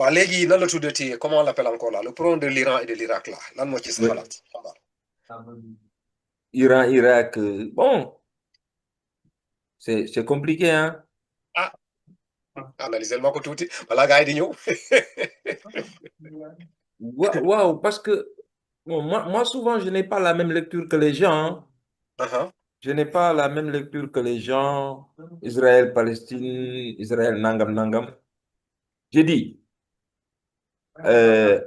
Bah, léegi nan la tuddati comment on l'appelle encore là le problème de l'Iran et de l'Irak là lan moo ci sa Ouais. xalaat xabaar. Iran, Irak, bon, c'est compliqué, hein. Ah analyser ma ko tuuti balaa gars yi di ñëw. Waouh, parce que bon, moi, souvent, je n'ai pas la même lecture que les gens, hein. Uh-huh. Je n'ai pas la même lecture que les gens. Israël, Palestine, Israël, Nangam, Nangam. J'ai dit, euh,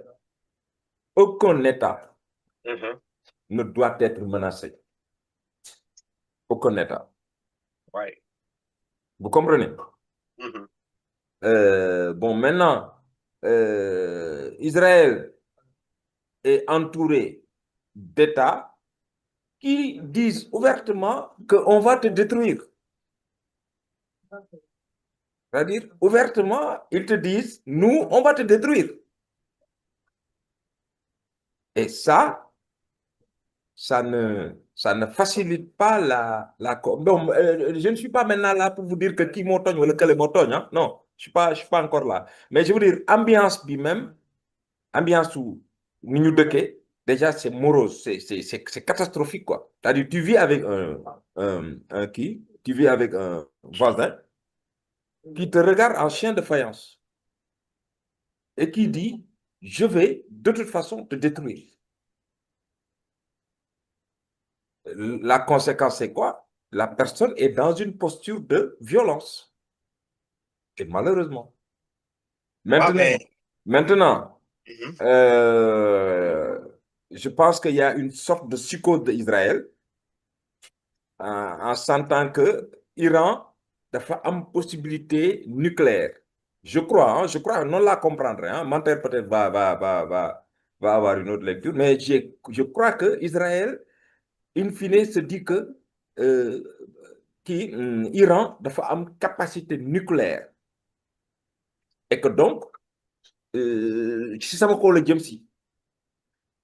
aucun État Mhm. ne doit être menacé. Aucun État. Ouais. Vous comprenez? Mhm. Bon, maintenant, Israël est entouré d'États qui disent ouvertement qu'on va te détruire. C'est-à-dire, ouvertement, ils te disent, nous, on va te détruire. Et ça ne facilite pas Bon, je ne suis pas maintenant là pour vous dire que qui m'otogne ou lequel m'otogne, hein. Non, je suis pas encore là. Mais je veux dire, ambiance même, ambiance où nous déjà c'est morose, c'est catastrophique, quoi. C'est-à-dire, tu vis avec tu vis avec un voisin qui te regarde en chien de faïence et qui dit, je vais de toute façon te détruire. La conséquence, c'est quoi? La personne est dans une posture de violence. Et malheureusement. waaw Maintenant, mais. maintenant Mhm. euh, je pense qu'il y a une sorte de psychose d'Israël en sentant que l'Iran a une possibilité nucléaire. Je crois, non la comprendre. Hein. Menteur peut-être va avoir une autre lecture, mais je crois que Israël in fine, se dit que euh, Iran dafa am capacité nucléaire et que donc si sama kaw la jëm si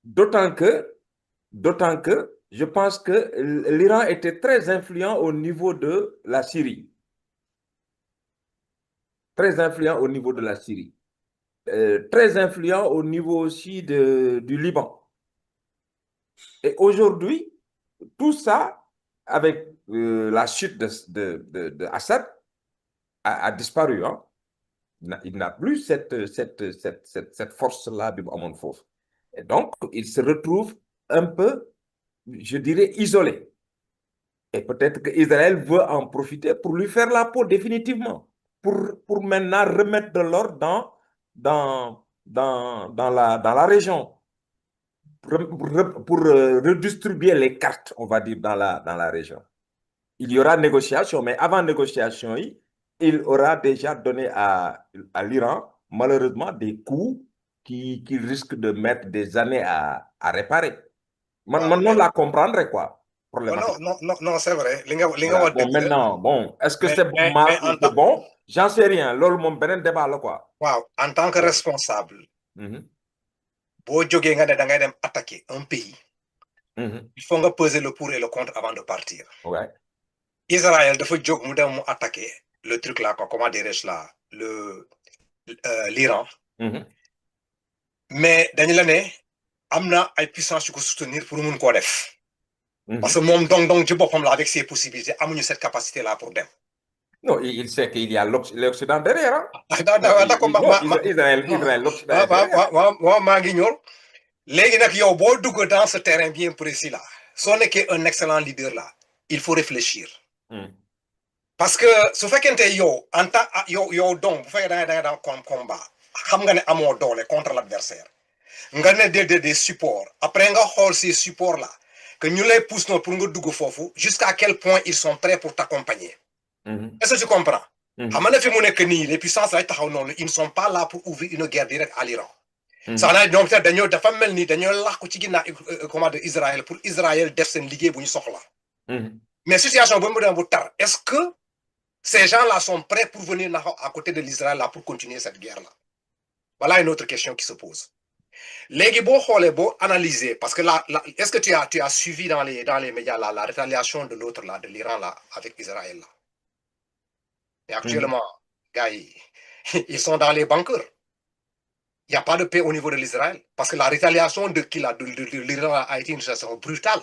d'autant que d'autant que je pense que l'Iran était très influent au niveau de la Syrie, très influent au niveau de la Syrie, très influent au niveau aussi du Liban. Et aujourd'hui, tout ça, avec la chute de Assad, a disparu, hein. Il n'a plus cette force-là du Amon Fof. Et donc, il se retrouve un peu, je dirais, isolé. Et peut-être qu'Israël veut en profiter pour lui faire la peau définitivement, pour maintenant remettre de l'ordre dans la région, pour redistribuer les cartes, on va dire, dans la région. Il y aura négociation, mais avant négociation, il aura déjà donné à l'Iran, malheureusement, des coups qui risquent de mettre des années à réparer. waaw Maintenant, mais. la comprendre, quoi, Oh, non problématique. non non non c'est vrai li nga Voilà. wax Bon, dëgg la maintenant, bon, est-ce que mais c'est bon, mais mal mais ou c'est bon? J'en sais rien. Lolo, mon benen débat, là, quoi. waaw en tant que Voilà. responsable Mhm, boo jógee nga ne da ngay dem attaquer un pays mhm. il faut nga peser le pour et le contre avant de partir. Ouais. Israël dafa jóg mu dem mu attaquer le truc là quoi comment dirais-je là l'Iran Mhm, mais dañu la ne am na ay puissance yu ko soutenir pour mun koo def parce que mhm. moom donc ci boppam la avec ses possibilités amuñu cette capacité là pour dem. Non, il sait qu'il y a l'Occident derrière, hein. D'accord Non, Israël, l'Occident est derrière. maa ngi ñëw léegi nag yow boo dugg dans ce terrain bien précis là soo nekkee un excellent leader là il faut réfléchir. Mhm, Parce que su fekkente yow en tant yow donc bu fekkee da nga daan combat xam nga ne amoo doole contre l'adversaire nga ne des supports après nga xool ces supports là que ñu lay pousse noonu pour nga dugg foofu jusqu'à quel point ils sont prêts pour t'accompagner. mhm, Est-ce que tu comprends? xam mhm, nga ne fi mu nekk nii les puissances lay taxaw noonu ils ne sont pas là pour ouvrir une guerre directe à l'Iran. Ça mhm, na donc dañoo dafa mel ni dañoo làqu ci ginnaaw comment de Israël pour Israël def seen liggéey bu ñu soxla mhm. mais situation boobu mu dem bu tar est-ce que ces gens-là sont prêts pour venir à côté de l'Israël là pour continuer cette guerre-là? Voilà une autre question qui se pose. Léegi boo xoolee boo analyser parce que est-ce que tu as suivi dans les médias là la rétaliation de l'autre là de l'Iran là avec Israël là et Mhm. actuellement gars yi ils sont dans les bunkers. Il n'y a pas de paix au niveau de l'Israël. Parce que la rétaliation de l'Iran a été une situation brutale.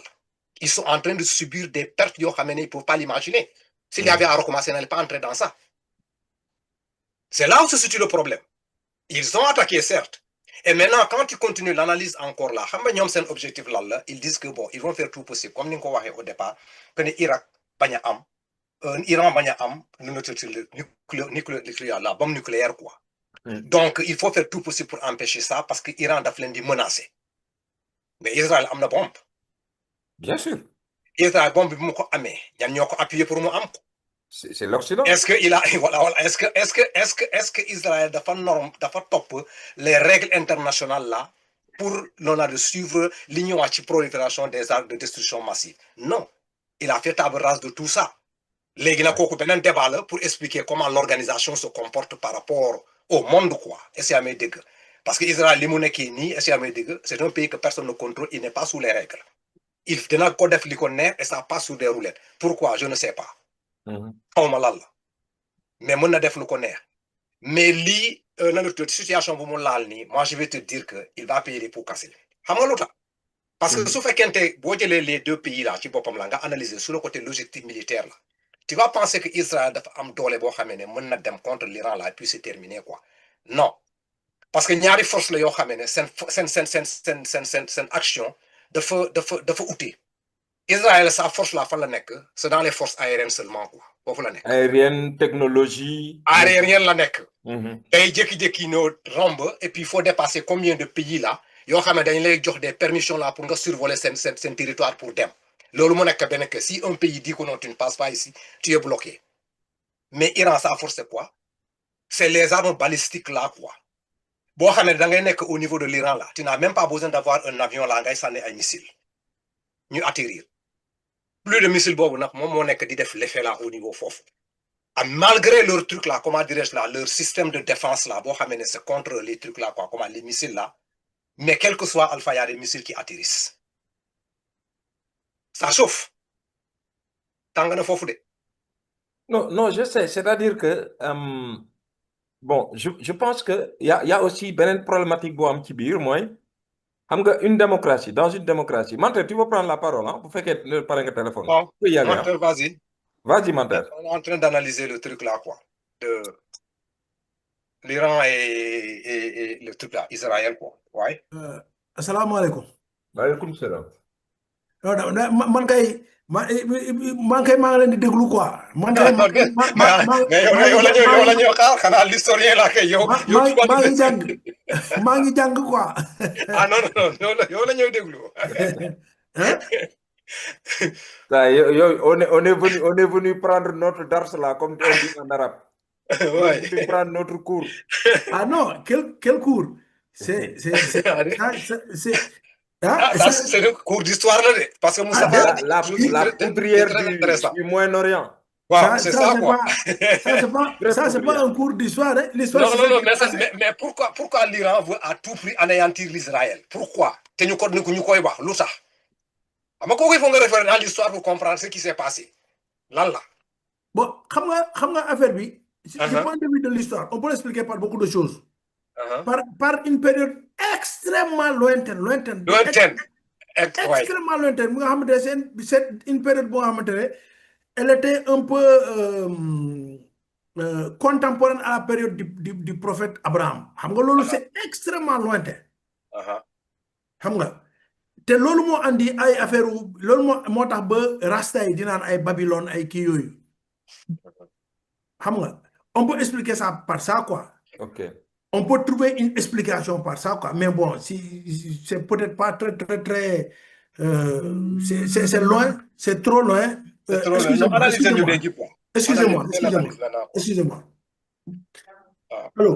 Ils sont en train de subir des pertes, ils ne peuvent pas l'imaginer. S'il y avait à recommencer, ils n'allaient pas entrer dans ça. C'est là où se situe le problème. Ils ont attaqué, certes. Et maintenant, quand ils continuent l'analyse encore là, c'est un objectif là, ils disent que bon, ils vont faire tout possible, comme nous l'avons dit au départ, que l'Irak, Iran, nucléaire, la bombe nucléaire, quoi. Donc, il faut faire tout possible pour empêcher ça parce que l'Iran a plein de menacer. Mais Israël a une bombe. Bien sûr. Israël bombe, il a appuyé pour moi. C'est l'Occident. Est-ce que il a voilà, est-ce que Israël dafa top les règles internationales là pour l'on a de suivre l'union à prolifération des armes de destruction massive? Non, il a fait table rase de tout ça. Légui na koku benen débat là pour expliquer comment l'organisation se comporte par rapport au monde quoi. Est-ce que y a parce que Israël li mu nekké ni est-ce que y a c'est un pays que personne ne contrôle, il n'est pas sous les règles. Il dina ko def liko neex et ça passe sous des roulettes. Pourquoi? Je ne sais pas. Xawma lan la. Mais mën na def lu ko neex mais lii situation bu mu laal nii moi je vais te dire que il va payer les pots cassés xam nga lu tax parce que su fekkente boo jëlee les deux pays là ci boppam la nga analyser sur le côté logistique militaire là tu vas penser que Israël dafa am doole boo xamee ne mën na dem contre l'Iran là et puis c'est terminé quoi non parce que ñaari force la yoo xamee ne seen action dafa uti Israël sa force là fan la nekk c'est dans les forces aériennes seulement quoi foofu la nekk. Aérienne, technologie. Aérienne la nekk. day jékki-jékki no romb et puis il faut dépasser combien de pays là yoo xam ne dañ lay jox des permissions là pour nga survoler seen territoire pour dem loolu mu nekk benn que si un pays dit que non tu ne passes pas ici tu es bloqué mais Iran sa force c'est quoi c'est les armes balistiques là quoi boo xam ne da ngay nekk au niveau de l'Iran là tu n'as même pas besoin d'avoir un avion là ngay sànni ay missiles ñu atterrir plus de missiles boobu nag moom moo nekk di def l'effet là au niveau foofu malgré leur truc là, comment dirais-je là, leur système de défense là, c'est contre les trucs là, quoi, comment les missiles là, mais quel que soit Alpha, il y a des missiles qui atterrissent. Ça chauffe. Non, non, je sais. C'est-à-dire que, bon, je pense qu'il y a aussi une problématique pour un petit peu, moi. Une démocratie, dans une démocratie. Menteur, tu vas prendre la parole, hein, pour faire que tu parles téléphone. Bon, Menteur, vas-y. Vas-y, Menteur. On est en train d'analyser le truc là, quoi. De l'Iran et le truc là, Israël, quoi. Ouais. Assalamu alaikum. Wa alaikum salam. Man kay maa ngi leen di déglu quoi. mais yow la ñuy xaar xanaa l'historien la kay yow. maa ngi jàng quoi. Ah non yow la ñuy déglu. On est venu prendre notre dars là, comme on dit en arabe. On est venu prendre notre cours. Ah non, quel cours? C'est le cours d'histoire là, parce que Moussa la poudrière du Moyen-Orient. Wow, c'est ça quoi. Ça c'est pas un cours d'histoire. Hein? Non, mais pourquoi l'Iran veut à tout prix anéantir l'Israël? Pourquoi? Il faut nga référer dans l'histoire pour comprendre ce qui s'est passé. Là. Bon, xam nga affaire bi, du point de vue de l'histoire, on peut l'expliquer par beaucoup de choses. Par une période extrêmement lointaine. Extrêmement lointaine. C'est une période elle était un peu contemporaine à la période du prophète Abraham. C'est extrêmement lointain. Te loolu moo andi ay affaire loolu moo tax ba rasta yi di naan ay Babylone ay kii yooyu xam nga on peut expliquer ça par ça quoi. Ok. On peut trouver une explication par ça quoi mais bon si c'est peut-être pas très c'est loin, c'est trop loin. Excusez-moi. Allô.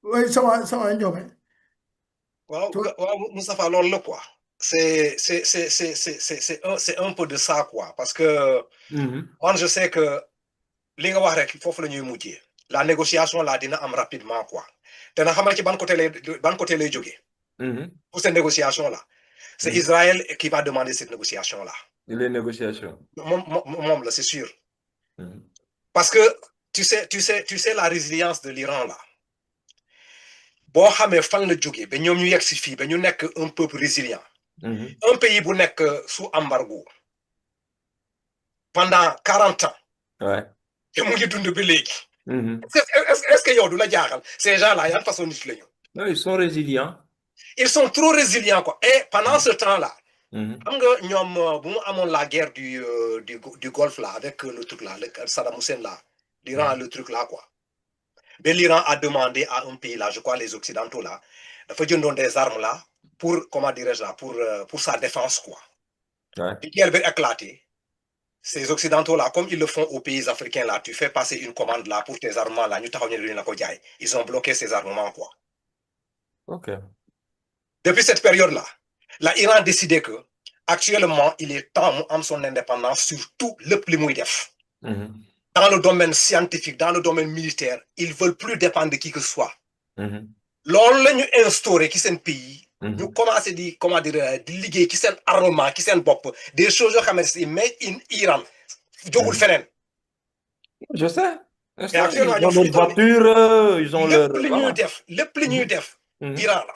Oui, ça va Ndiobé. Moustapha loolu la quoi c'est un peu de ça quoi parce que moi je sais que li nga wax rek foofu la ñuy mujjee la négociation là dina am rapidement quoi te na xamal ci ban côté lay jógee pour cette négociation là c'est Israël qui va demander cette négociation là les négociations moom là c'est sûr parce que tu sais la résilience de l'Iran là boo xamee fan la jógee ba ñoom ñu yegg si fii ba ñu nekk un peuple résilient. Un pays bu nekk sous embargo pendant 40 ans. Ouais. te mu ngi dund ba léegi. Est-ce que yow du la jaaxal ces gens-là yan façon nit la ñu. Non, ils sont résilients. Ils sont trop résilients quoi. Et pendant ce temps-là. xam nga ñoom bu mu amoon la guerre du Golfe là avec le truc là le Saddam Hussein là. L'Iran le truc là quoi. Mais l'Iran a demandé à un pays là je crois les Occidentaux là dafa jëndoon des armes là pour comment dirais-je là pour sa défense quoi. Ouais. Bi guerre bi éclaté. Ces Occidentaux là comme ils le font aux pays africains là tu fais passer une commande là pour tes armements là ñu taxaw ñu duñ la ko jaay ils ont bloqué ces armements quoi. Ok. Depuis cette période là l'Iran a décidé que actuellement il est temps mu am son indépendance sur tout lépp li muy def. Dans le domaine scientifique dans le domaine militaire ils veulent plus dépendre de qui que ce soit. loolu la ñu instauré ci seen pays. ñu commencé di comment dire di liggéey ci seen armement ci seen bopp des choses yoo xamante ne made in Iran jógul feneen. Je sais. mais actuellement ils ont leur voiture, ils ont leur. lépp li ñuy def. Iran la.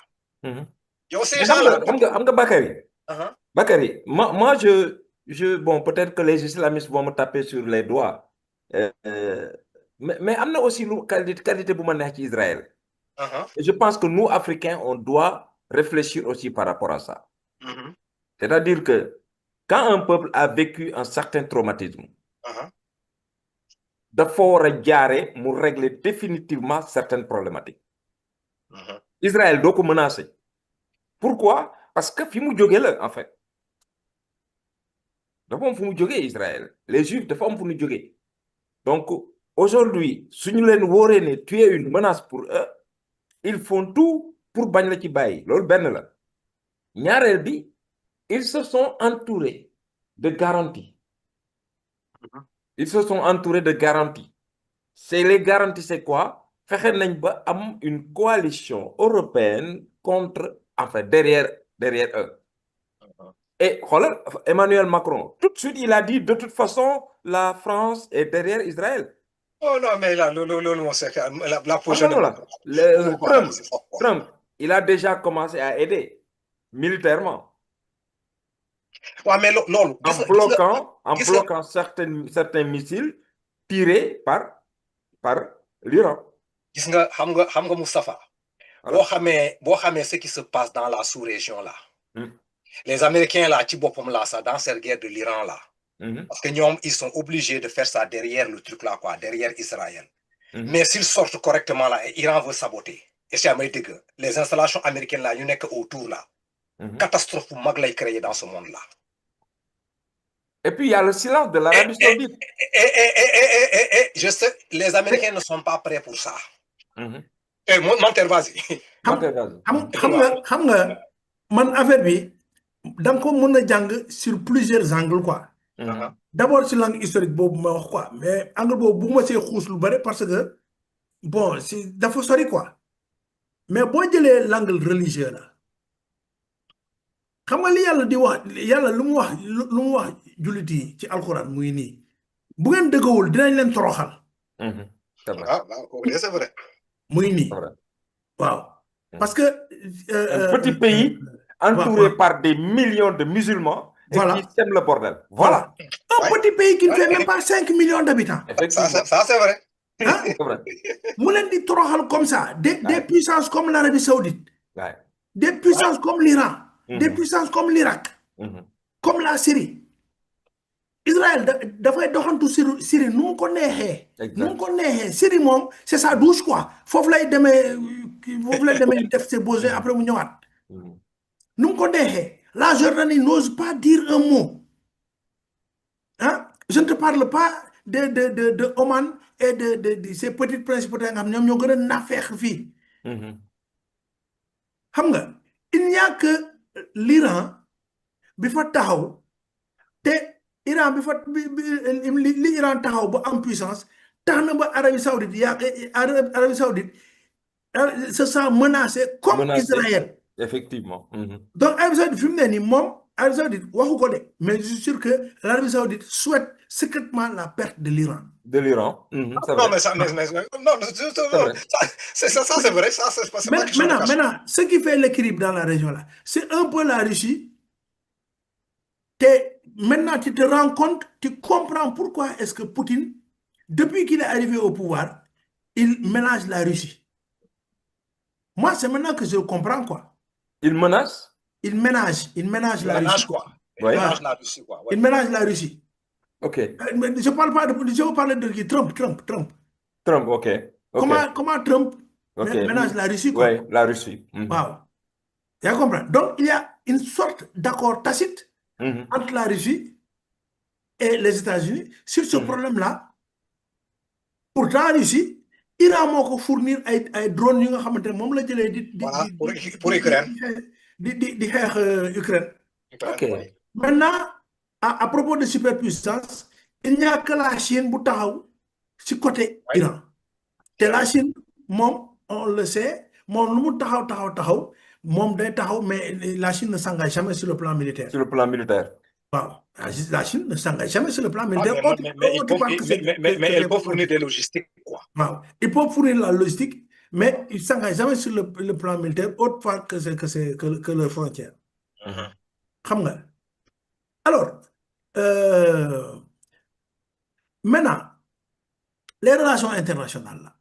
yow ces gens gens-là xam nga Bakary. Bakary, moi bon peut-être que les islamistes vont me taper sur les doigts. Mais am na aussi lu qualité bu ma neex ci Israël. Et je pense que nous, Africains, on doit réfléchir aussi par rapport à ça. C'est-à-dire que quand un peuple a vécu un certain traumatisme, dafa war a jaare mu régler définitivement certaines problématiques. Israël doo ko menacer. Pourquoi? Parce que fi mu jógee la en fait. dafa am fu mu jógee Israël. Les Juifs dafa am fu mu jógee. Donc aujourd'hui suñu leen wóoree ne tu es une menace pour eux, ils font tout pour bañ la ci bàyyi loolu benn la. ñaareel bi ils se sont entourés de garanties. Ils se sont entourés de garanties. C'est les garanties, c'est quoi? Fexe nañ ba am une coalition européenne contre, enfin, derrière eux. Et xoolal Emmanuel Macron, tout de suite, il a dit, de toute façon, la France est derrière Israël. Oh non, mais là, la position de Trump, il a déjà commencé à aider militairement. Ouais, mais En bloquant certains missiles tirés par l'Iran. Gis nga xam nga Moustapha. boo xamee ce qui se passe dans la sous-région là. Les Américains là ci boppam là ça dans cette guerre de l'Iran là. Parce que ñoom ils sont obligés de faire ça derrière le truc là quoi, derrière Israël. Mais s'ils sortent correctement là, Iran veut saboter. Et c'est may dëgg les installations américaines là ñu nekk autour là. Catastrophe bu mag lay créer dans ce monde là. Et puis il y a le silence de l'Arabie Saoudite. Je sais, les Américains ne sont pas prêts pour ça. Monter, vas-y. xam nga man affaire bi danga ko mën a jàng sur plusieurs angles quoi. D'abord sur l'angle historique boobu ma wax quoi mais angle boobu bu ma see xuus lu bari parce que bon si dafa sori quoi mais boo jëlee l'angle religieux la xam nga li yàlla di wax yàlla lu mu wax jullit yi ci alxuraan muy nii bu ngeen dëggawul dinañ leen toroxal. C'est vrai. muy nii waaw parce que. Un petit pays entouré par des millions de musulmans. Voilà. Et qui sème le bordel. Voilà. Un petit pays qui ne fait même pas 5 millions d'habitants. Ça c'est vrai. Mu leen di toroxal comme ça des puissances comme l'Arabie Saoudite. Des puissances comme l'Iran. Des puissances comme l'Irak. Comme la Syrie. Israël dafay doxantu Syrie nu mu ko neexee. Nu mu ko neexee Syrie moom c'est sa douche quoi foofu lay demee def ses besoins après mu ñëwaat. Nu mu ko neexee la Jordanie n'ose pas dire un mot. Je ne te parle pas de Oman et de ces petites principautés nga xam ñoom ñoo gën a naafeex fii. Xam nga il n'y a que l'Iran bi fa taxaw te Iran bi fa li Iran taxaw ba en puissance tax na ba Arabie Saoudite se sent menacée comme Israël. Effectivement. Donc Arabie Saoudite fi mu ne nii moom Arabie Saoudite waxu ko de mais je suis sûr que l'Arabie Saoudite souhaite secrètement la perte de l'Iran. De l'Iran. Non, mais ça, non, ça c'est vrai, ça, c'est pas quelque chose de caché. Maintenant, ce qui fait l'équilibre dans la région là, c'est un peu la Russie. Maintenant, tu te rends compte, tu comprends pourquoi est-ce que Poutine, depuis qu'il est arrivé au pouvoir, il ménage la Russie. Moi, c'est maintenant que je comprends quoi. Il menace? Il ménage la Russie. Quoi. Il ménage la Russie, quoi. Il ménage la Russie. Ok. Je parle pas je veux parler de qui? Trump. Trump, ok. Comment Trump ménage la Russie, quoi? Oui, la Russie. Wow. Tu comprends? Donc, il y a une sorte d'accord tacite entre la Russie et les États-Unis sur ce problème-là. Pourtant, la Russie, Iran moo ko fournir ay drones yu nga xamante ne moom la jëlee voilà, pour Ukraine. di xeex Ukraine. Ok. Maintenant, à propos de superpuissance, il n'y a que la Chine bu taxaw ci côté Iran. te la Chine moom on le sait moom lu mu taxaw moom day taxaw, mais la Chine ne s'engage jamais sur le plan militaire. Sur le plan militaire. Waaw. La Chine ne s'engage jamais sur le plan militaire. Mais elle peut fournir des logistiques, quoi. Wow. Il peut fournir la logistique, mais il ne s'engage jamais sur le plan militaire, autre part que leurs frontières. Xam nga. Alors, maintenant, les relations internationales, là,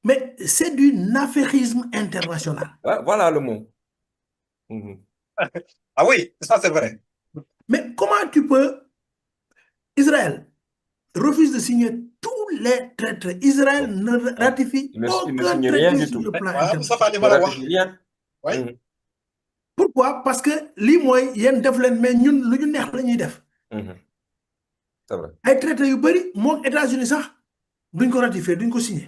mais c'est du affairisme international. Voilà le mot. Ah oui, ça c'est vrai. Mais comment tu peux... Israël refuse de signer tous les traités. Israël ne ratifie aucun traité sur le plan international. Pourquoi? Parce que lii mooy yéen def leen mais ñun lu ñu neex la ñuy def. C'est vrai. ay traités yu bëri moom États-Unis sax duñ ko ratifier duñ ko signer.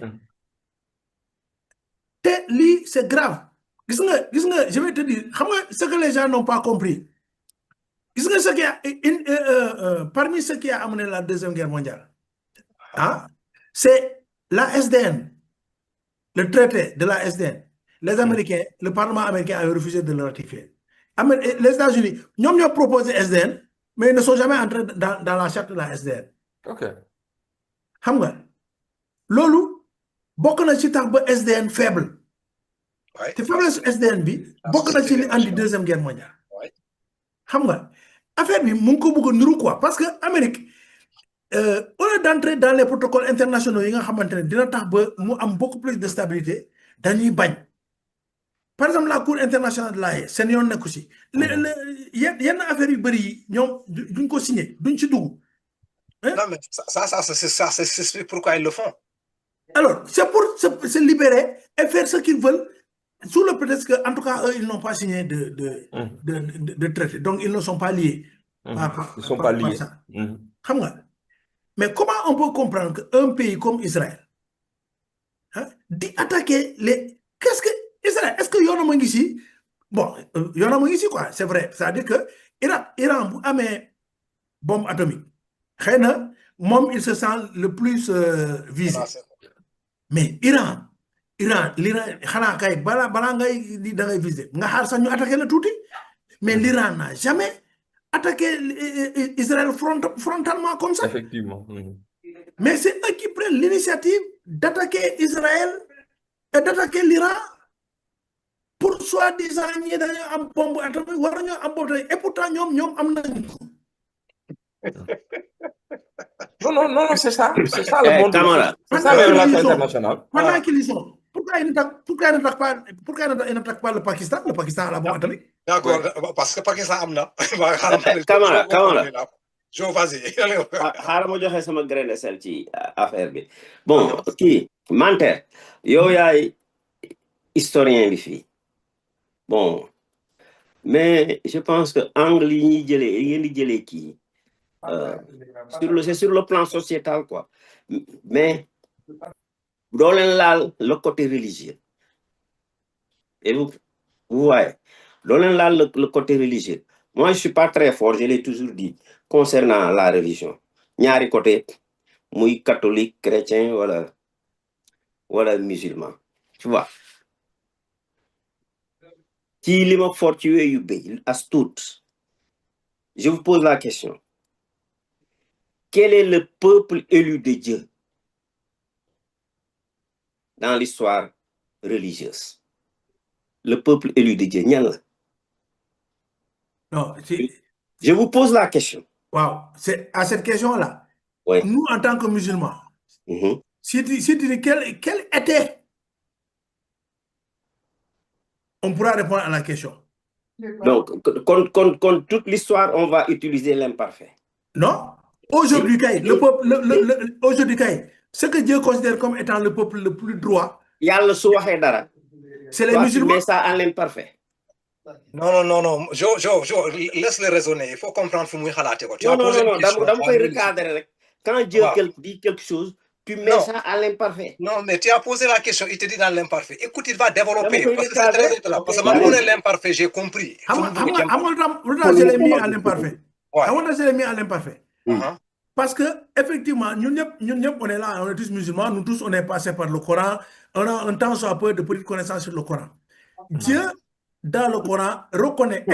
te lii c'est grave. Gis nga je vais te dire xam nga ce que les gens n'ont pas compris. Gis nga ce qui a parmi ce qui a amené la Deuxième Guerre mondiale, c'est la SDN, le traité de la SDN. Les Américains, le Parlement américain avait refusé de le ratifier. Les États-Unis, ils ont proposé SDN, mais ils ne sont jamais entrés dans la charte de la SDN. Ok. Xam nga loolu bokk na ci tax ba SDN faible. te faiblesse SDN bi bokk na ci li andi Deuxième Guerre mondiale. Xam nga affaire bi mu ngi ko bëgg a niru quoi, parce que Amérique au lieu d'entrer dans les protocoles internationaux yi nga xamante ne dina tax ba mu am beaucoup plus de stabilité dañuy bañ. Par exemple, la Cour internationale de l'Haye seen yoon nekku si yenn affaire yu bëri yi ñoom duñ ko signé duñ ci dugg. Non, mais ça c'est pourquoi ils le font. Alors, c'est pour se libérer et faire ce qu'ils veulent, sous le prétexte que, en tout cas, eux, ils n'ont pas signé de traité. Donc, ils ne sont pas liés. Ils ne sont pas liés. Mais comment on peut comprendre qu'un pays comme Israël dit attaquer les... Qu'est-ce que... Israël, est-ce que Yonama ici? Bon, Yonama ici, quoi. C'est vrai. C'est-à-dire que Iran a mis bombe atomique. Il se sent le plus visé. Mais l'Iran, xanaa kay bala ngay di da ngay visé nga xaar sax ñu attaqué la tuuti, mais l'Iran n'a jamais attaqué Israël frontalement comme ça. Effectivement. Mais c'est eux qui prennent l'initiative d'attaquer Israël et d'attaquer l'Iran pour soi-disant ñi dañoo am bombe atomique war nañoo am bombe atomique et pourtant ñoom am nañ ko. Non, c'est ça le monde. C'est ça les relations internationales. Pendant qu'ils y sont, pourquoi ils n'attaquent pas le Pakistan? Le Pakistan a la bombe atomique. D'accord, parce que le Pakistan a na. Camara. Jo, vas-y. Xaaral ma joxe sama grain de sel ci affaire bi. Bon, kii Manter, yow yaay historien bi fii. Bon, mais je pense que angle yi ngeen di jëlee kii. C'est sur le plan sociétal, quoi. Mais dans le côté religieux. Et vous voyez, dans le côté religieux. Moi, je ne suis pas très fort, je l'ai toujours dit, concernant la religion. Ñaari côté, muy catholique, chrétien, voilà musulman. Tu vois. Qui est le fortuné, as tout. Je vous pose la question. quel est le peuple élu de Dieu dans l'histoire religieuse? Le peuple élu de Dieu, ñan la? Non, je vous pose la question. Wow, c'est à cette question-là. Oui. Nous, en tant que musulmans, si tu dis quel était, on pourra répondre à la question. Donc, contre toute l'histoire, on va utiliser l'imparfait. Non. Aujourd'hui, le peuple, aujourd'hui, ce que Dieu considère comme étant le peuple le plus droit, c'est les musulmans. Tu mets ça à l'imparfait. Non. Laisse-le raisonner. Il faut comprendre ce que non. Quand Dieu dit quelque chose, tu mets ça à l'imparfait. Non, mais tu as posé la question, il te dit dans l'imparfait. Écoute, il va développer. Parce que c'est très là. Parce que moi, on est l'imparfait, j'ai compris. Je l'ai mis à l'imparfait. Je l'ai mis à l'imparfait. Parce que, effectivement, nous, on est là, on est tous musulmans, nous tous, on est passés par le Coran. On a un temps soit peu de petite connaissance sur le Coran. Dieu, dans le Coran, reconnaît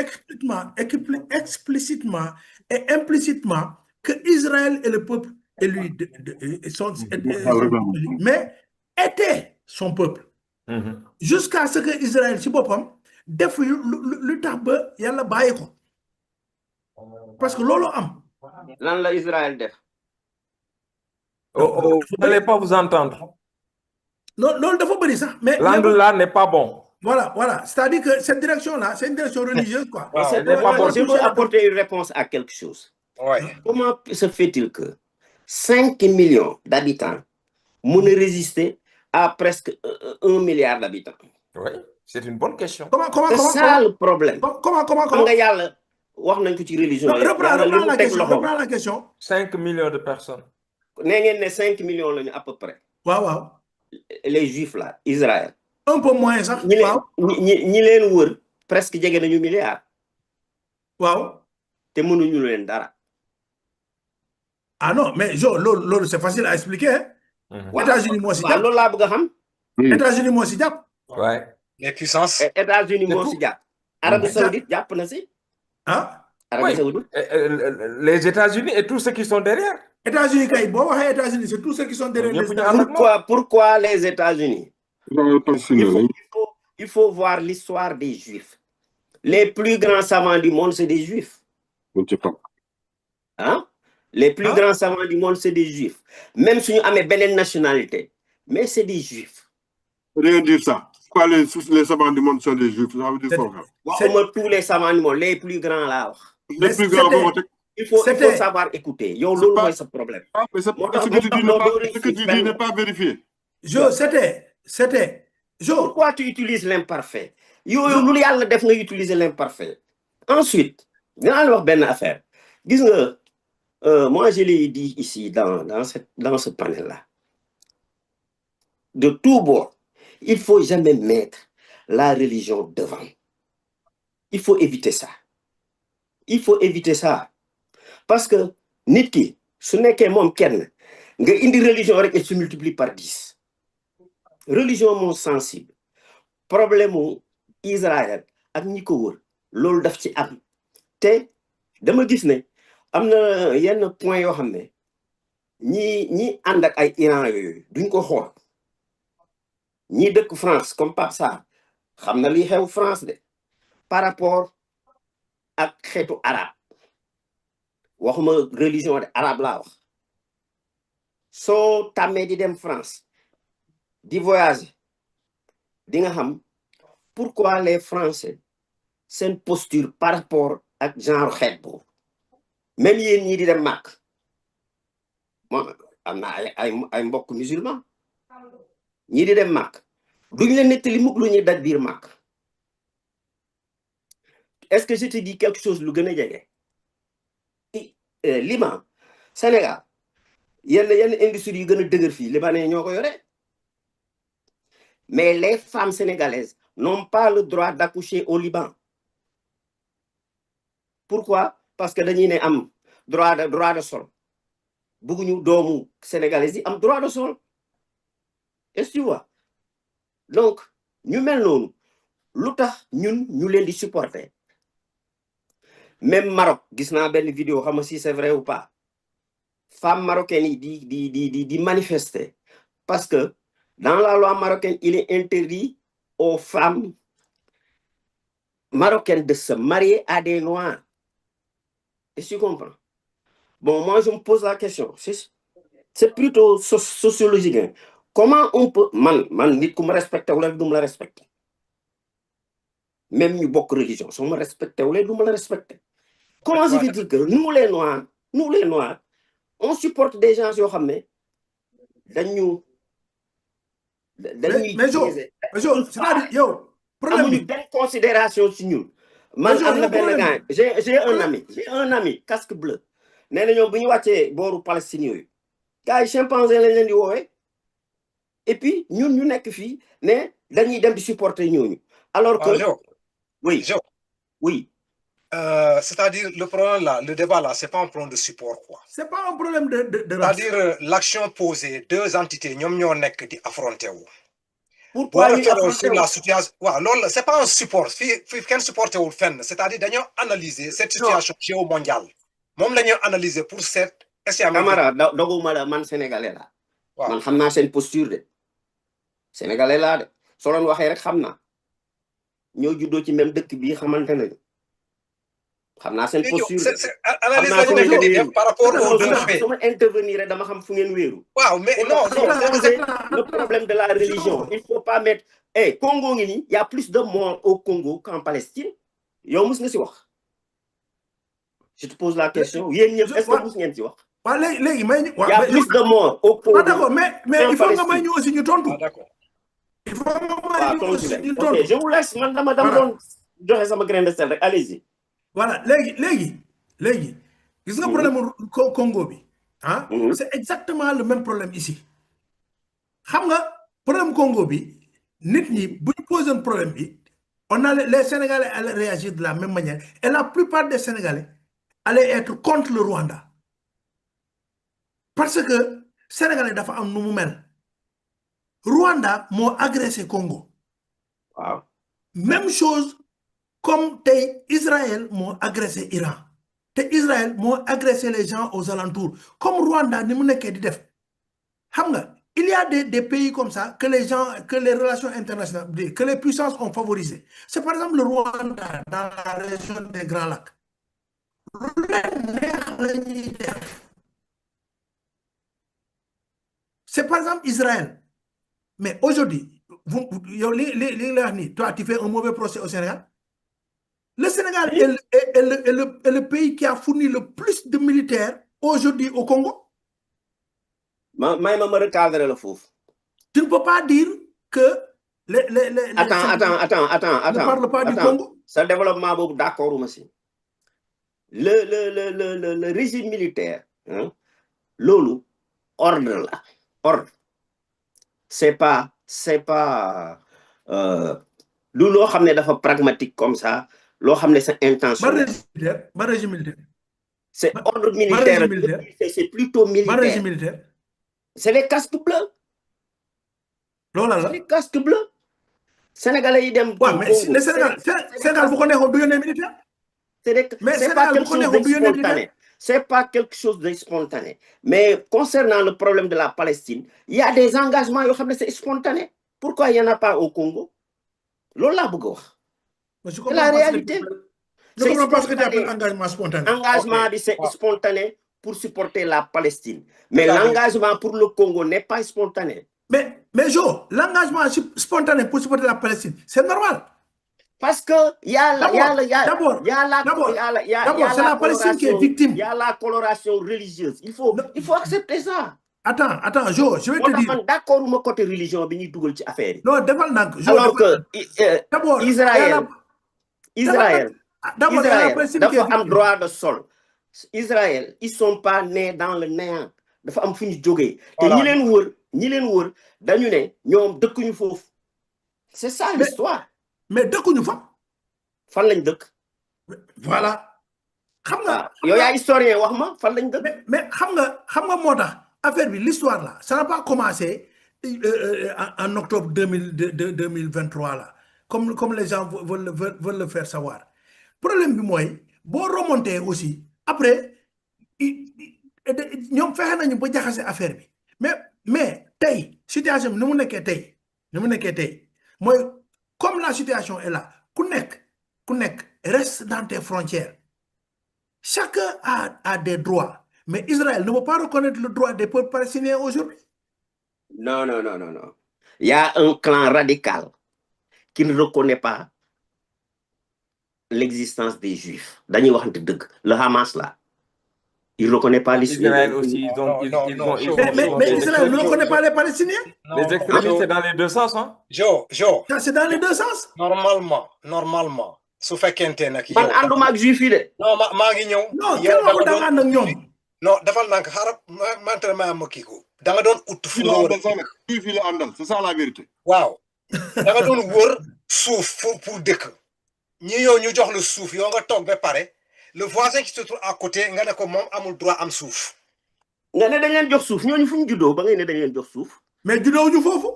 explicitement et implicitement que Israël est le peuple élu, mais était son peuple. Jusqu'à ce que Israël, si bopam, def lu tax ba yalla bayiko. Parce que lolo am. Lan la Israël def. Vous n'allez pas vous entendre. Non, dafa bari sax, mais l'angle là n'est pas bon. Voilà. C'est-à-dire que cette direction-là, c'est une direction religieuse, quoi. Je veux apporter une réponse à quelque chose. Comment se fait-il que 5 millions d'habitants m'ont résisté à presque 1 milliard d'habitants? Oui, c'est une bonne question. C'est ça le problème. Comment? Reprends la question. 5 millions de personnes. 5 millions à peu près. Wow. Les juifs là, Israël. Un peu moins, ça. Ñi leen wër presque jege nañu milliard. Wow. Te mënuñu leen dara. Ah non, mais c'est facile à expliquer. États-Unis, moi, c'est loolu laa bëgg a xam. États-Unis, moi, c'est jàpp. Ouais. Les puissances. États-Unis, moi, c'est jàpp. Arabie Saoudite, jàpp na si. Arabie Saoudite. Les États-Unis et tous ceux qui sont derrière. États-Unis, États-Unis, c'est tous ceux qui sont derrière les États-Unis. Pourquoi les États-Unis? Il faut voir l'histoire des Juifs. Les plus grands savants du monde, c'est des Juifs. Je ne sais pas. Les plus grands savants du monde, c'est des Juifs. Même si nous avons une nationalité, mais c'est des Juifs. Rien dire ça. Pourquoi les savants du monde sont des Juifs? Ça veut dire quoi? Tous les savants du monde, les plus grands là. Les plus grands, il faut savoir écouter. C'est ce problème. Ce que tu dis n'est pas vérifié. C'était. Pourquoi tu utilises l'imparfait? Nous utiliser l'imparfait. Ensuite, une affaire. Moi, je l'ai dit ici dans ce panel-là. De tout bord, il ne faut jamais mettre la religion devant. Il faut éviter ça. Parce que nit ki, ce n'est que mon kenn, nga indi religion rek et se multiplie par 10. Religion mon sensible. Problème Israël ak ñi ko wër, loolu daf ci am. Te dama gis ne am na yenn point yoo xam ne ñi ànd ak ay Iran yooyu duñ ko xool. Ñi dëkk France comme Pape Sarr xam na li xew France de par rapport ak xeetu arabe. Waxuma religion de arabe laa wax. Soo tàmmee di dem France di voyager di nga xam pourquoi les Français seen posture par rapport ak genre xeet boobu. Même yéen ñii di dem Màkk moom am na ay mbokk musulman ñii di dem Màkk duñ leen nettali mukk lu ñuy daj biir Màkk. Est-ce que je te dis quelque chose lu gën a jege? Liban, Sénégal, yenn industrie yu gën a dëgër fii libanais ñoo ko yore. Mais les femmes sénégalaises n'ont pas le droit d'accoucher au Liban. Pourquoi? Parce que dañuy ne am droit de sol. Bëgguñu doomu sénégalais yi am droit de sol. Est-ce que tu vois? Donc, ñu mel noonu lu tax ñun ñu leen di supporter. Même Maroc, gis naa benn vidéo xam nga si c'est vrai ou pas. femmes marocaines di manifester parce que dans la loi marocaine il est interdit aux femmes marocaines de se marier à des noirs. Est-ce que tu comprends? Bon, moi je me pose la question, c'est plutôt sociologique, hein. Comment on peut man nit ku me respecté wala du me la respecté, même ñu bokk religion su me respecté wala du me la respecté. Comment ça veut dire que nous les noirs on supporte des gens yoo xam ne dañuy c'est-à-dire yow problème amuñu benn considération ci ñun. Man am na benn gars j'ai un ami casque bleu nee na ñoom bu ñu wàccee booru Palestine yooyu gars yi chimpanzé lañ leen di woowee et puis ñun ñu nekk fii ne dañuy dem di supporter ñooñu alors que oui c'est-à-dire le problème là, le débat là, c'est pas un problème de support quoi. C'est pas un problème de c'est-à-dire l'action posée, deux entités ñoom ñoo nekk di affronter wu. Pourquoi ñu affronter la situation waaw loolu c'est pas un support fii kenn supporté wul fenn c'est-à-dire dañoo analyser cette situation géomondiale moom la ñuy analyser pour cette Camara doguma la man sénégalais la man xam naa seen posture de sénégalais laa de soo doon waxee rek xam naa ñoo juddoo ci même dëkk bii xamante nañu xam naa seen posture par rapport aux deux faits. su ma intervenir dama xam fu ngeen wéeru. waaw mais non le problème de la religion il faut pas mettre Congo ngi nii y a plus de morts au Congo qu'en Palestine yow mus nga si wax je te pose la question yéen ñëpp est-ce que mus ngeen si wax. waaw léegi may ñu. y a plus de morts au Congo. d'accord mais il faut nga may ñu aussi ñu tontu. d'accord. il faut nga may ñu aussi ñu ok tontu. je vous laisse man dama doon joxe sama grain de sel rek allez-y. Voilà, léegi gis nga problème Congo bi c'est exactement le même problème ici. Xam nga problème Congo bi nit ñi bu ñu posé un problème bi on a les Sénégalais allaient réagir de la même manière et la plupart des Sénégalais allaient être contre le Rwanda parce que Sénégalais dafa am nu mu mel. Rwanda moo agressé Congo. Waaw. Même chose comme Israël m'a agressé Iran. Israël m'a agressé les gens aux alentours. Comme Rwanda, il y a des pays comme ça que les relations internationales, que les puissances ont favorisé. C'est par exemple le Rwanda dans la région des Grands Lacs. C'est par exemple Israël. Mais aujourd'hui, toi, tu fais un mauvais procès au Sénégal. Le Sénégal est le pays qui a fourni le plus de militaires aujourd'hui au Congo. Tu ne peux pas dire que Attends. ne parle pas du Congo. Ce développement, d'accord, aussi. Le régime militaire, l'ONU, ordre là, ordre. C'est pas l'ONU est pragmatique comme ça. C'est intention. Régime militaire. C'est ordre militaire. C'est plutôt militaire. Militaire. C'est les casques bleus. C'est les casques bleus. Sénégalais, ils aiment. Ouais, mais le Sénégal, vous connaissez un militaire? C'est pas quelque chose de spontané. Mais concernant le problème de la Palestine, il y a des engagements c'est spontané. Pourquoi il n'y en a pas au Congo? Lola Bougo. C'est la réalité. Je ne comprends pas ce que tu appelles engagement spontané. Engagement, c'est spontané pour supporter la Palestine. Mais l'engagement pour le Congo n'est pas spontané. Mais Joe, l'engagement spontané pour supporter la Palestine, c'est normal. Parce que il y a la Palestine qui est victime. Il y a la coloration religieuse. Il faut accepter ça. Attends, Joe, je vais te dire. D'accord, mon côté religion, affaire. Non, alors que Israël dafa am droit de sol. Israël, ils sont pas nés dans le néant. Dafa am fuñu joggé. Té ñi leen wër dañu né ñoom dëkkuñu fofu. C'est ça l'histoire. Mais dëkkuñu fa. Fan lañ dëkk. Voilà. Xam nga yow ya historien wax ma fan lañ dëkk. Mais xam nga motax affaire bi l'histoire là, ça n'a pas commencé en octobre 2023 là. Comme les gens veulent le faire savoir. Problème bi moy bo remonter aussi après ñoom fexe nañu ba jaxase affaire bi mais tey situation bi ni mu nekkee tey mooy comme la situation est là ku nekk reste dans tes frontières chacun a des droits mais Israël ne veut pas reconnaître le droit des peuples palestiniens aujourd'hui. Non. Il y a un clan radical qui ne reconnaît pas l'existence des Juifs. Dañuy waxante dëgg le Hamas là. Il ne reconnaît pas les Israël aussi, mais Israël ne reconnaît pas les Palestiniens. Les extrémistes, c'est dans les deux sens, hein? C'est dans les deux sens. Normalement. Su fekkente nak man ànduma ak juif yi de. Non, maa ngi ñëw. Non, kenn waxu da nga ànd ak ñoom. Non, defal nank xarab mantre ma am kii ko. Da nga doon ut fu nga wër. Juif yi la àndal, c'est ça la vérité. Waaw. Da nga doon wër suuf pour dëkk. Ñi yow ñu jox le suuf yow nga toog ba pare. Le voisin qui se trouve à côté nga ne ko moom amul droit am suuf. Nga ne dañ leen jox suuf ñooñu fu ñu juddoo ba ngay ne dañ leen jox suuf. Mais juddoo ñu foofu.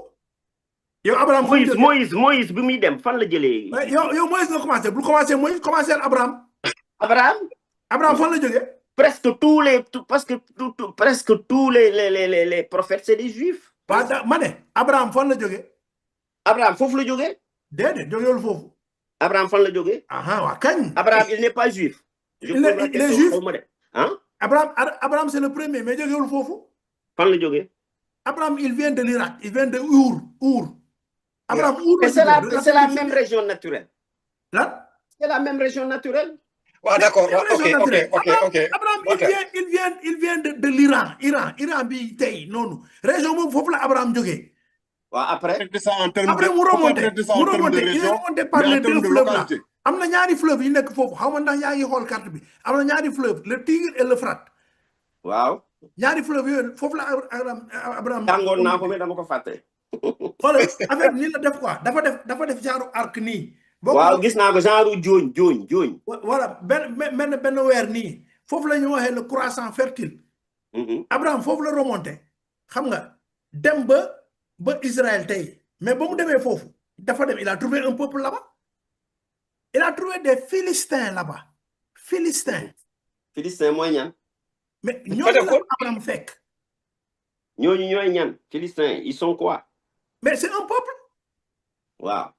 Yow Abraham Moïse bi muy dem fan la jëlee. yow Moïse nga commencé bul commencé Abraham fan la jógee. Presque tous les prophètes c'est des juifs. Ma ne Abraham fan la jógee. Abraham foofu la jógee. Déedéet jógeewul foofu. Abraham fan la jógee. Waa kañ. Abraham il n'est pas juif. Il est juif. Hein? Abraham c'est le premier mais jógeewul foofu. Fan la jógee. Abraham il vient de l'Irak, il vient de Our. Abraham Our. C'est la même région naturelle. Là? C'est la même région naturelle. Ouais, d'accord. Ok. Abraham il vient de l'Iran. Iran bi tey noonu. Région boobu foofu la Abraham jógee. Ouais, après mu remonté il est remonté par les deux fleuves là. Am na ñaari fleuve yi nekk foofu xaw ma ndax yaa ngi xool carte bi am na ñaari fleuve le Tigre et l'Euphrate. Waaw. ñaari fleuve yooyu foofu la Abraham. tàngoon naa ko mais dama ko fàtte. xoolal affaire nii la def quoi dafa def genre arc nii. waaw gis naa ko genre jooñ. voilà benn weer nii foofu la ñu waxee le croissant fertile. Abraham foofu la remonté xam nga dem ba Israël tey mais ba mu demee foofu dafa dem il a trouvé un peuple là-bas. Il a trouvé des Philistins là-bas. Philistins mooy ñan. Mais ñooñu la Abraham fekk. ñooñu ñooy ñan Philistins ils sont quoi. Mais c'est un peuple. Waaw.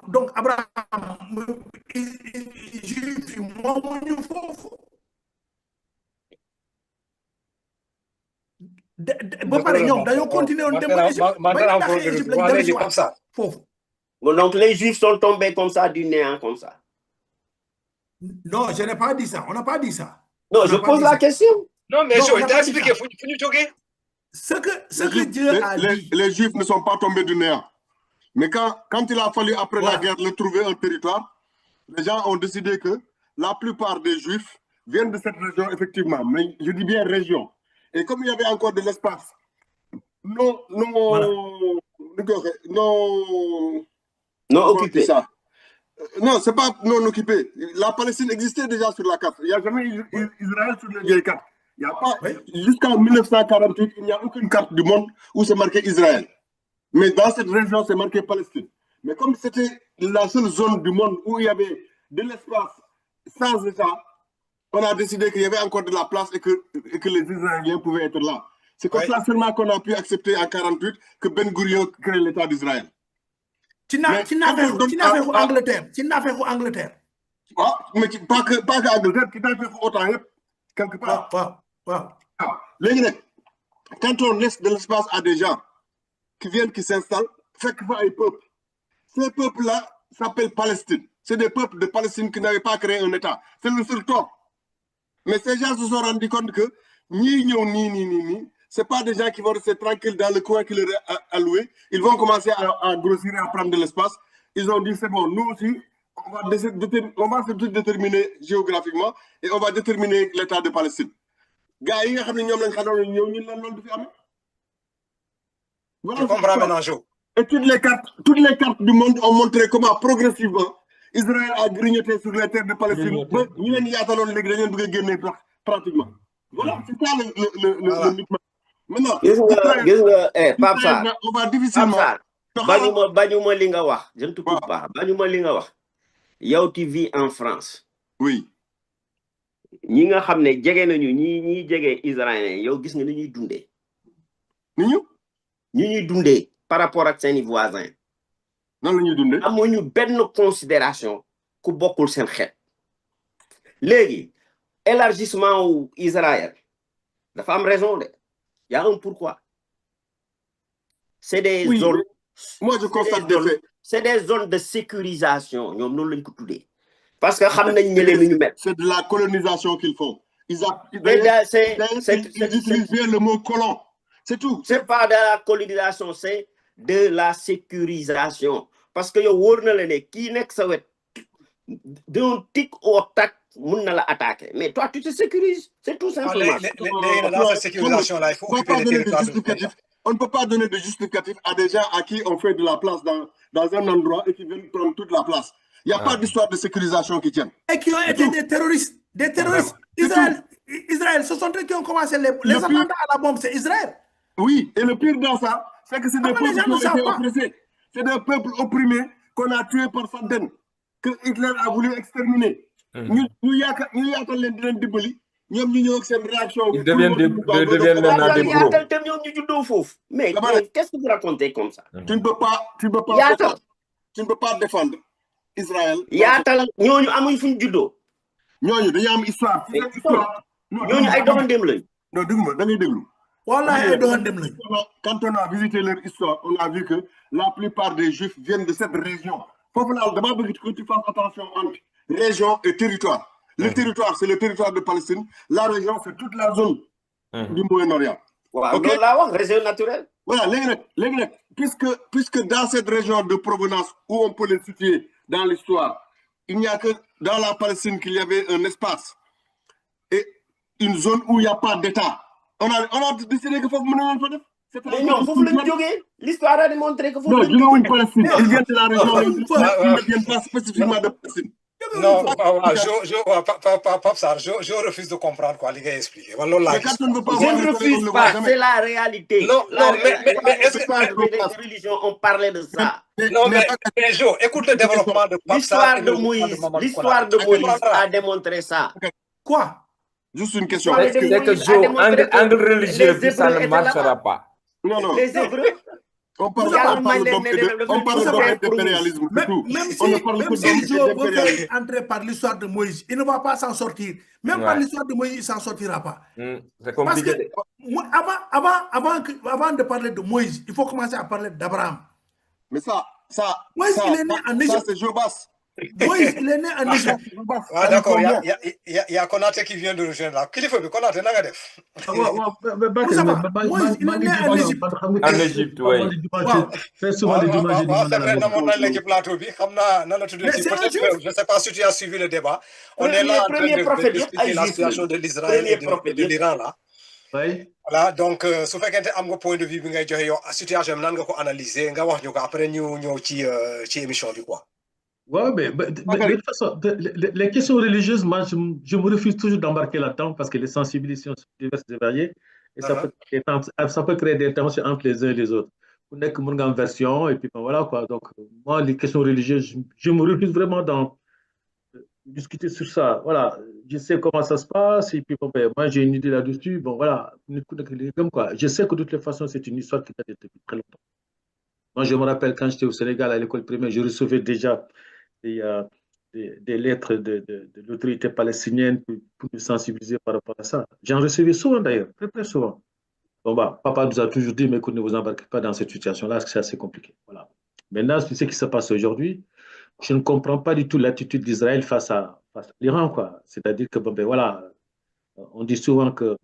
Donc Abraham juif yi moomuñu foofu. ba pare ñoom dañoo continuer woon dem ba Égypte ba ñu comme ça foofu. Donc les Juifs sont tombés comme ça du néant comme ça. Non, je n'ai pas dit ça. On n'a pas dit ça. Non, je pose la question. Non, mais je t'ai expliqué. Faut nous choquer. Ce que Dieu a dit. Les Juifs ne sont pas tombés du néant. Mais quand il a fallu après la guerre leur trouver un territoire, les gens ont décidé que la plupart des Juifs viennent de cette région effectivement. Mais je dis bien région. Et comme il y avait encore de l'espace, non occupé. Non, c'est pas non occupé. La Palestine existait déjà sur la carte. Il n'y a jamais eu Israël sur les vieilles cartes. Il n'y a pas. Jusqu'en 1948, il n'y a aucune carte du monde où c'est marqué Israël. Mais dans cette région, c'est marqué Palestine. Mais comme c'était la seule zone du monde où il y avait de l'espace sans État, on a décidé qu'il y avait encore de la place et que les Israéliens pouvaient être là. C'est comme ça seulement qu'on a pu accepter en 1948 que Ben Gurion crée l'État d'Israël. Tu n'as fait Angleterre. Ah, mais pas que Angleterre, tu n'as fait autant quelque part. Quand on laisse de l'espace à des gens qui viennent, qui s'installent, fait que un peuple. Ces peuples-là s'appellent Palestine. C'est des peuples de Palestine qui n'avaient pas créé un État. C'est le seul tort. Mais ces gens se sont rendus compte que c'est pas des gens qui vont rester tranquilles dans le coin qui leur est alloué. Ils vont commencer à grossir et à prendre de l'espace. Ils ont dit, c'est bon, nous aussi, on va se déterminer géographiquement et on va déterminer l'État de Palestine. Voilà, tu comprends maintenant, Joe. Et toutes les cartes du monde ont montré comment progressivement Israël a grignoté sur les terres de Palestine. Pratiquement. Voilà, c'est ça le mythe. Maintenant, Pape Sarr, on va difficilement. bañuma li nga wax, je ne te coupe pas. Bañuma li nga wax. Yow tu vis en France. Oui. ñi nga xam ne jege nañu ñi jege israélien yow gis nga ni ñuy dundee. ni ñu ñuy dundee par rapport ak seeni voisins. nan la ñuy dundee. amuñu benn considération ku bokkul seen xeet. léegi élargissement wu Israël dafa am raison de y a un pourquoi. C'est des zones. Moi je constate des faits. C'est des zones de sécurisation ñoom noonu lañ ko tuddee. parce que xam nañ ne leen ñu mel. C'est de la colonisation qu'ils font. Ils utilisent bien le mot colon. C'est tout. C'est pas de la colonisation, c'est de la sécurisation. Parce que yow wóor na la ne kii nekk sa wet d'un tic au tac mun na la attaquer. Mais toi tu te sécurises. C'est tout simplement. Dans cette sécurisation-là, il faut occuper les territoires. On ne peut pas donner de justificatif à des gens à qui on fait de la place dans un endroit et qui viennent prendre toute la place. Il n'y a pas d'histoire de sécurisation qui tienne. Et qui ont été des terroristes. Des terroristes. Israël, ce sont eux qui ont commencé les attentats à la bombe, c'est Israël. Oui, et le pire dans ça, c'est que c'est des peuples qui ont été oppressés. C'est des peuples opprimés qu'on a tués par centaines, que Hitler a voulu exterminer. Ils deviennent des pros. Mais qu'est-ce que vous racontez comme ça? Tu ne peux pas défendre Israël. Yaatal ñooñu amuñ fuñ juddoo. ñooñu dañu am histoire. ñooñu ay doxandéem lañ. Non déglu da ngay déglu. Wallahi ay doxandéem lañ. Quand on a visité leur histoire, on a vu que la plupart des Juifs viennent de cette région. Foofu laal dama bëgg que tu fasses attention entre région et territoire. Le territoire, c'est le territoire de Palestine. La région, c'est toute la zone du Moyen-Orient. Ok. Région naturelle. Voilà, puisque dans cette région de provenance où on peut les situer dans l'histoire, il n'y a que dans la Palestine qu'il y avait un espace et une zone où il n'y a pas d'État. On a décidé qu'il faut mener mais non, faut le joguer. L'histoire a démontré que faut le joguer. Palestine. Ils viennent de la région, ils ne viennent pas spécifiquement de Palestine. Non, je refuse de comprendre quoi, les gars expliquer. Je ne refuse pas, c'est la réalité. Non, mais est-ce que les religions ont parlé de ça? Non, mais Jo, écoute le développement de l'histoire de Moïse a démontré ça. Quoi? Juste une question. C'est que Jo, angle religieux, ça ne marchera pas. Non. Les Hébreux. On parle d'impérialisme. Même si Joe veut entrer par l'histoire de Moïse, il ne va pas s'en sortir. Même par l'histoire de Moïse, il ne s'en sortira pas. C'est compliqué. Parce que avant de parler de Moïse, il faut commencer à parler d'Abraham. Mais Moïse, il est né en Égypte. Ça, c'est Jobas. Moïse, il est né en Égypte. D'accord, il y a Konaté qui vient de rejoindre là. Qu'il faut que Konaté n'a pas Moïse, il est né en Égypte. En Égypte, oui. C'est je ne sais pas si tu as suivi le débat. On est là en train d'expliquer la situation de l'Israël et de l'Iran là. Oui. Voilà, donc, su fekkente am nga point de vue bi ngay joxe yow situation bi nan nga ko analyser nga wax ñu ko après ñu ñëw ci émission bi quoi. Ouais, mais de toute façon, les questions religieuses, moi, je me refuse toujours d'embarquer là-dedans parce que les sensibilités sont diverses et variées et ça peut créer des tensions entre les uns et les autres. On n'est que mon version et puis ben, voilà quoi. Donc, moi, les questions religieuses, je me refuse vraiment d'en discuter sur ça. Voilà, je sais comment ça se passe et puis bon, ben, moi, j'ai une idée là-dessus. Bon, voilà, quoi. Je sais que de toutes les façons, c'est une histoire qui date depuis très longtemps. Moi, je me rappelle quand j'étais au Sénégal à l'école primaire, je recevais déjà des lettres de l'autorité palestinienne pour nous sensibiliser par rapport à ça. J'en recevais souvent d'ailleurs, très très souvent. Bon, bah, papa nous a toujours dit, mais écoute, ne vous embarquez pas dans cette situation-là, parce que c'est assez compliqué. Voilà. Maintenant, ce qui se passe aujourd'hui, je ne comprends pas du tout l'attitude d'Israël face à l'Iran, quoi. C'est-à-dire que, bon, ben voilà, on dit souvent que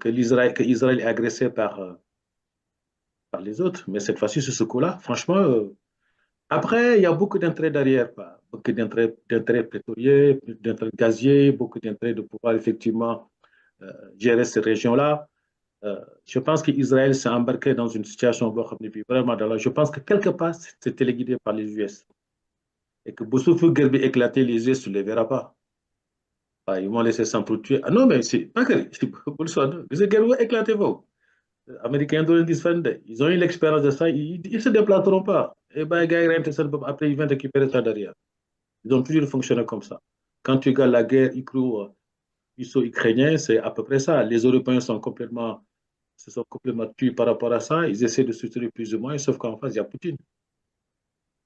Israël est agressé par les autres, mais cette fois-ci, sur ce coup-là, franchement, après, il y a beaucoup d'intérêts derrière, quoi. Beaucoup d'intérêts pétroliers, d'intérêts gaziers, beaucoup d'intérêts de pouvoir effectivement gérer ces régions-là. Je pense qu'Israël s'est embarqué dans une situation vraiment je pense que quelque part, c'est téléguidé par les US. Et que Boussoufou Gerbi éclater, les US ne les verra pas. Ils vont laisser s'entretuer. Ah non, mais c'est pas que les Gerbi éclater vous. Les Américains ils ont eu l'expérience de ça, ils ne se déplaceront pas. Et après, ils viennent récupérer ça derrière. Ils ont toujours fonctionné comme ça. Quand tu regardes la guerre, russo-ukrainien, c'est à peu près ça. Les Européens se sont complètement tués par rapport à ça. Ils essaient de structurer plus ou moins, sauf qu'en face, il y a Poutine.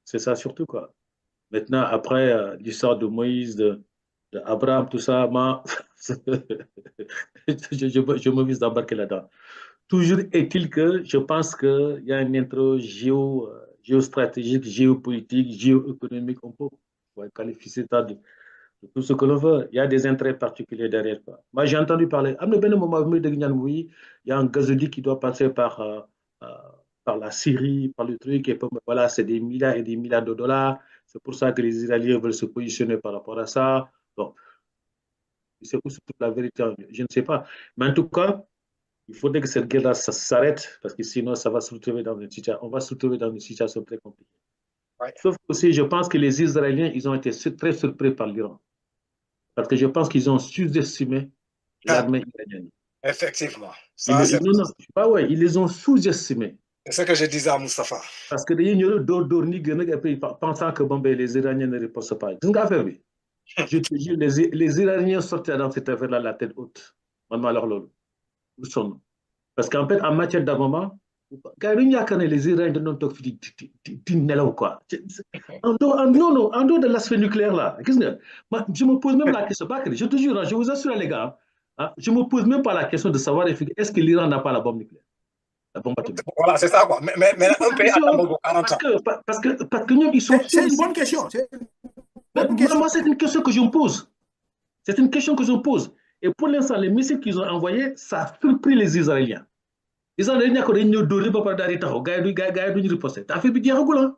C'est ça surtout, quoi. Maintenant, après, l'histoire de Moïse, d'Abraham, tout ça, moi, je me vise d'embarquer là-dedans. Toujours est-il que je pense qu'il y a une intro géostratégique, géopolitique, géoéconomique, on peut qualifier ça de tout ce que l'on veut. Il y a des intérêts particuliers derrière. Quoi. Moi, j'ai entendu parler, à un moment donné, il y a un gazoduc qui doit passer par la Syrie, par le truc, et voilà, c'est des milliards et des milliards de dollars. C'est pour ça que les Israéliens veulent se positionner par rapport à ça. Bon, c'est où toute la vérité? Je ne sais pas. Mais en tout cas, il faudrait que cette guerre-là s'arrête, parce que sinon, ça va se retrouver dans une situation, on va se retrouver dans une situation très compliquée. Ouais. Sauf que aussi, je pense que les Israéliens, ils ont été très surpris par l'Iran. Parce que je pense qu'ils ont sous-estimé l'armée iranienne. Effectivement. Ils les ont sous-estimés. C'est ce que je disais à Moustapha. Parce que pensant que les Iraniens ne ripostent pas. C'est une affaire, oui. Je te jure, les Iraniens sortaient dans cette affaire-là la tête haute. Parce qu'en fait, en matière d'armement, les Iraniens n'ont pas fait quoi. En dehors de l'aspect nucléaire là, je me pose même la question, je te jure, je vous assure les gars, je me pose même pas la question de savoir est-ce que l'Iran n'a pas la bombe nucléaire. La bombe atomique. Voilà, c'est ça quoi. Mais un pays attend 40 ans. Parce que nous, ils sont... C'est une bonne question. Moi, c'est une question que je me pose. C'est une question que je me pose. Et pour l'instant, les missiles qu'ils ont envoyés, ça a surpris les Israéliens. Les Israéliens, quand ils ont donné pour parler d'Arita, ils ont riposté. Affaire bi jeexagul.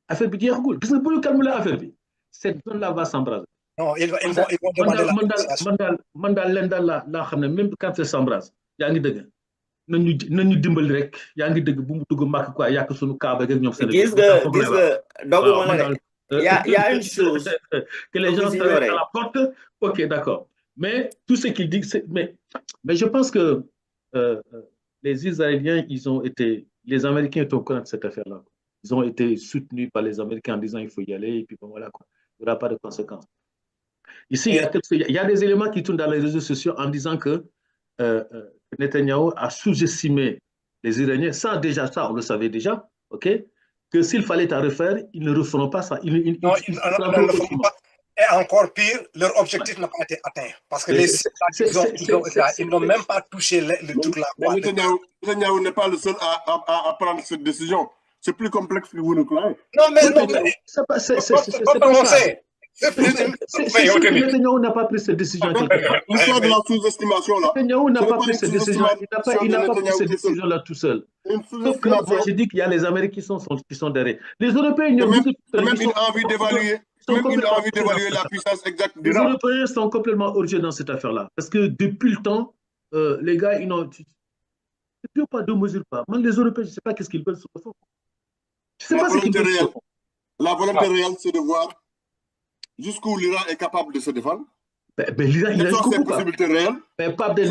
Affaire bi jeexagul. Gis nga bu ñu calmer affaire bi, cette zone-là va s'embraser. Non, ils vont demander la négociation. Man daal leen daal laa xam ne même quand ça s'embrase, yaa ngi dëgg. nañu dimbali rek yaa ngi dëgg bu mu dugg màkk quoi yàq suñu kaaba ak ñoom seen. gis nga doguma la de. Il y a une chose que les gens travaillent à la porte. Ok, d'accord. Mais tout ce qu'il dit, mais je pense que les Israéliens, les Américains étaient au courant de cette affaire-là. Ils ont été soutenus par les Américains en disant il faut y aller et puis bon voilà quoi. Il n'y aura pas de conséquences. Ici, il y a des éléments qui tournent dans les réseaux sociaux en disant que Netanyahou a sous-estimé les Iraniens. Ça, on le savait déjà, ok? Que s'il fallait à refaire, ils ne referont pas ça. Ils ne le feront pas. Et encore pire, leur objectif n'a pas été atteint. Parce que ils n'ont même pas touché le truc là. Netanyahou n'est pas le seul à prendre cette décision. C'est plus complexe que vous ne croyez. Non, mais c'est pas ça. Netanyahou n'a pas pris cette décision. L'histoire de la sous-estimation là. Netanyahou n'a pas pris cette décision. Il n'a pas pris cette décision là tout seul. Sauf que moi, j'ai dit qu'il y a les Américains qui sont derrière. Les Européens, ils ont même une envie d'évaluer. Même une envie d'évaluer la puissance exacte du Les Européens sont complètement origeux dans cette affaire-là. Parce que depuis le temps, les gars, ils n'ont pas de mesure pas. Même les Européens, je ne sais pas qu'est-ce qu'ils veulent sur le fond. Je ne sais pas ce qu'ils veulent. La volonté réelle, c'est de voir jusqu'où l'Iran est capable de se défendre. Mais l'Iran, il a jusqu'au bout. Mais pas de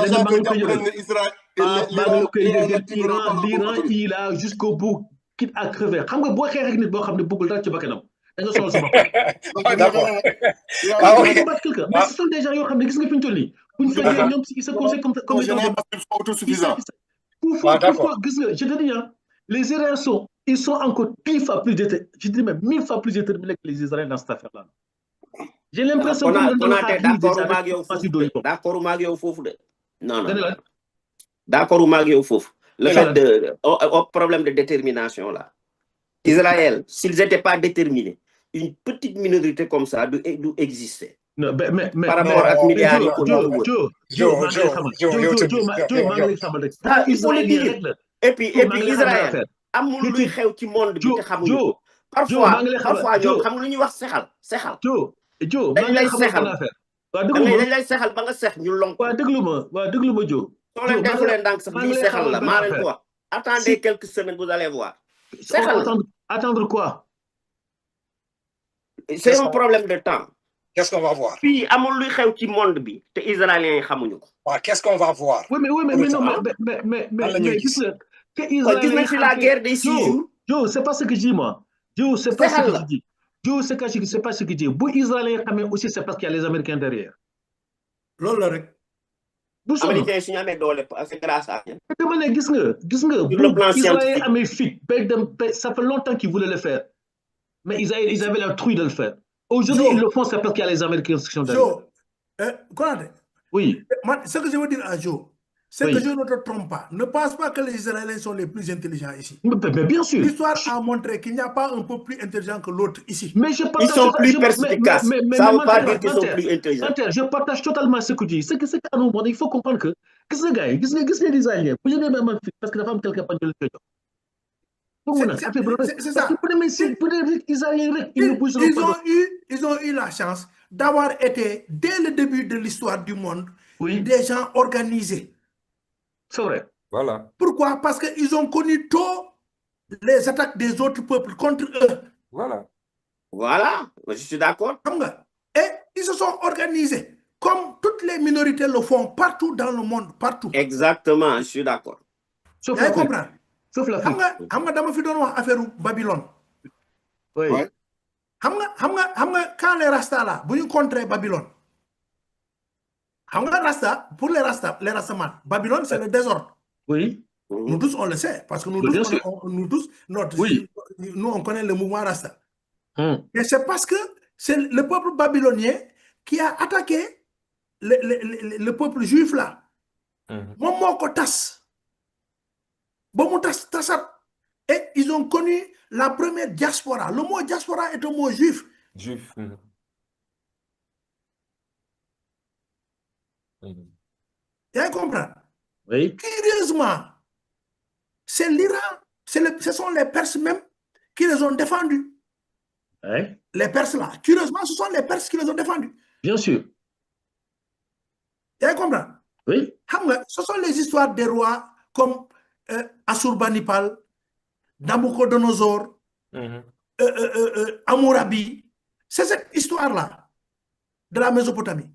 l'Iran, il a jusqu'au bout. Quitte à crever. Xam nga boo xeex ak nit boo xam ne bëggul dara ci bakkanam da nga sonal sa bopp. D'accord. Mais ce sont des gens yoo xam ne gis nga fi ñu toll nii. Bu ñu fekkee ñoom ils se conseillent comme étant autosuffisants. Pourquoi gis nga je te dis les Iraniens ils sont encore 10 fois plus déterminés, je dis même 1000 fois plus déterminés que les Israéliens dans cette affaire-là. J'ai l'impression que d'accord maag yow foofu de. Non. D'accord maag yow foofu. Le fait au problème de détermination là. Israël, s'ils n'étaient pas déterminés, une petite minorité comme ça doit exister. Non, mais par rapport à milliards il faut le dire. Et puis Israël amul luy xew ci monde bi te xamuñu parfois ñoom xam lu ñuy wax sexal dañ lay sexal ba nga sex ñu lonk déglu ma Jo soo leen defulee ndànk sax lii sexal la maa leen ko wax attendez quelques semaines vous allez voir sexal attendre quoi c'est un problème de temps. Qu'est-ce qu'on va voir? Puis amul luy xew ci monde bi te israéliens yi xamuñu ko. Qu'est-ce qu'on va voir? Oui mais non mais gis nañ fi la guerre des 6 jours. Jo, c'est pas ce que je dis moi. Jo, c'est pas ce que je dis. Jo, c'est pas ce que je dis. Bu Israël xamee aussi c'est parce qu'il y a les Américains derrière. loolu rek. Américains suñu amee doole c'est grâce à ñan. dama ne gis nga Sur le plan Israël scientifique. amee fit ça fait longtemps qu'ils voulaient le faire mais ils avaient la trouille de le faire. Aujourd'hui ils le font, c'est parce qu'il y a les Américains qui sont derrière. Konate. Oui. Ce que je veux dire à Joe, c'est que je ne te trompe pas. Ne pense pas que les Israéliens sont les plus intelligents ici. Mais bien sûr. L'histoire a montré qu'il n'y a pas un peu plus intelligent que l'autre ici. Mais je partage, ils sont plus perspicaces. Ça ne veut pas dire qu'ils sont plus intelligents. Je partage totalement ce que tu dis. C'est que il faut comprendre que ce gars, les Israéliens, parce que la femme quelqu'un pas de le faire. C'est ça. Ils ont eu la chance d'avoir été, dès le début de l'histoire du monde, des gens organisés. C'est vrai. Voilà. Pourquoi? Parce qu'ils ont connu tôt les attaques des autres peuples contre eux. Voilà. Voilà, je suis d'accord. Et ils se sont organisés, comme toutes les minorités le font partout dans le monde, partout. Exactement, je suis d'accord. Sauf l'Afrique. Sauf l'Afrique. Dama fi doon wax affaire Babylone. Oui. Xam nga quand les Rastas là, bu ñu contrer Babylone. Xam nga Rasta, pour les Rastaman, Babylone c'est le désordre. Oui. Nous tous on le sait, parce que nous tous, nous on connaît le mouvement Rasta. Et c'est parce que c'est le peuple babylonien qui a attaqué le peuple juif là. Moom moo ko tas. Et ils ont connu la première diaspora. Le mot diaspora est un mot juif. Juif. Tu comprends? Oui. Curieusement, c'est l'Iran, ce sont les Perses même qui les ont défendus. Oui. Les Perses là. Curieusement, ce sont les Perses qui les ont défendus. Bien sûr. Tu comprends? Oui. Ce sont les histoires des rois comme Assurbanipal, Nabucodonosor, Hammurabi. C'est cette histoire-là de la Mésopotamie.